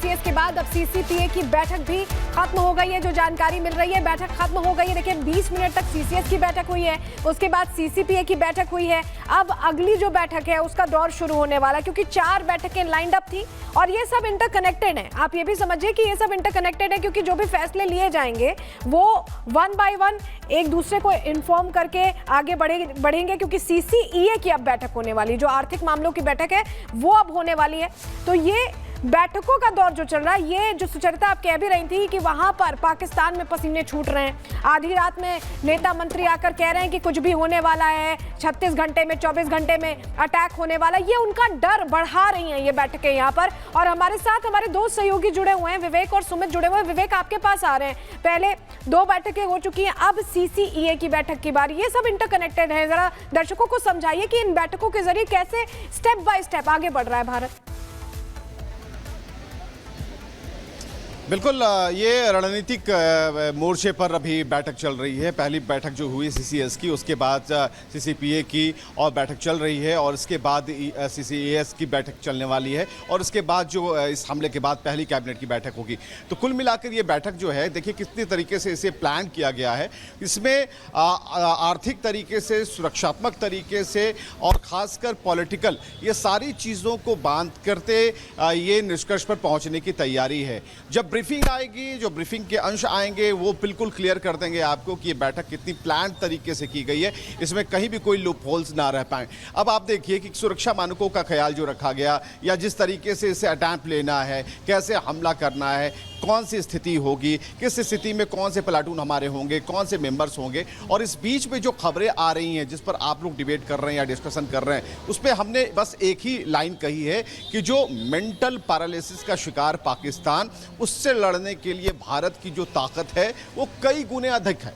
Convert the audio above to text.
CCS के बाद अब सीसीपीए की बैठक भी खत्म हो गई है। जो जानकारी मिल रही है, बैठक खत्म हो गई है। देखिए 20 मिनट तक सीसीएस की बैठक हुई है, उसके बाद सीसीपीए की बैठक हुई है। अब अगली जो बैठक है उसका दौर शुरू होने वाला है, क्योंकि 4 बैठकें लाइंड अप थी और ये सब इंटरकनेक्टेड है। आप ये भी समझिए कि ये सब इंटरकनेक्टेड है, क्योंकि जो भी फैसले लिए जाएंगे वो वन बाय वन एक दूसरे को इन्फॉर्म करके आगे बढ़ेंगे, क्योंकि सीसीईए की अब बैठक होने वाली है। जो आर्थिक मामलों की बैठक है वो अब होने वाली है। तो ये बैठकों का दौर जो चल रहा है, ये जो सुचरिता आप कह भी रही थी कि वहां पर पाकिस्तान में पसीने छूट रहे हैं, आधी रात में नेता मंत्री आकर कह रहे हैं कि कुछ भी होने वाला है, 36 घंटे में 24 घंटे में अटैक होने वाला है, ये उनका डर बढ़ा रही हैं ये बैठकें यहाँ पर। और हमारे साथ हमारे 2 सहयोगी जुड़े हुए हैं, विवेक और सुमित जुड़े हुए हैं। विवेक, आपके पास आ रहे हैं। पहले 2 बैठकें हो चुकी हैं, अब सीसीईए की बैठक की बारी। ये सब इंटरकनेक्टेड है, जरा दर्शकों को समझाइए कि इन बैठकों के जरिए कैसे स्टेप बाय स्टेप आगे बढ़ रहा है भारत। बिल्कुल, ये रणनीतिक मोर्चे पर अभी बैठक चल रही है। पहली बैठक जो हुई सीसीएस की, उसके बाद सीसीपीए की और बैठक चल रही है, और इसके बाद सीसीएस की बैठक चलने वाली है, और इसके बाद जो इस हमले के बाद पहली कैबिनेट की बैठक होगी। तो कुल मिलाकर ये बैठक जो है, देखिए कितनी तरीके से इसे प्लान किया गया है। इसमें आर्थिक तरीके से, सुरक्षात्मक तरीके से और खासकर पॉलिटिकल, ये सारी चीज़ों को बांध करते ये निष्कर्ष पर पहुँचने की तैयारी है। जब ब्रीफिंग आएगी, जो ब्रीफिंग के अंश आएंगे वो बिल्कुल क्लियर कर देंगे आपको कि ये बैठक कितनी प्लान तरीके से की गई है, इसमें कहीं भी कोई लूप होल्स ना रह पाए। अब आप देखिए कि सुरक्षा मानकों का ख्याल जो रखा गया, या जिस तरीके से इसे अटैम्प्ट लेना है, कैसे हमला करना है, कौन सी स्थिति होगी, किस स्थिति में कौन से प्लाटून हमारे होंगे, कौन से मेंबर्स होंगे, और इस बीच में जो खबरें आ रही हैं जिस पर आप लोग डिबेट कर रहे हैं या डिस्कशन कर रहे हैं, उस पर हमने बस एक ही लाइन कही है कि जो मेंटल पैरालिसिस का शिकार पाकिस्तान, उससे लड़ने के लिए भारत की जो ताकत है वो कई गुने अधिक है।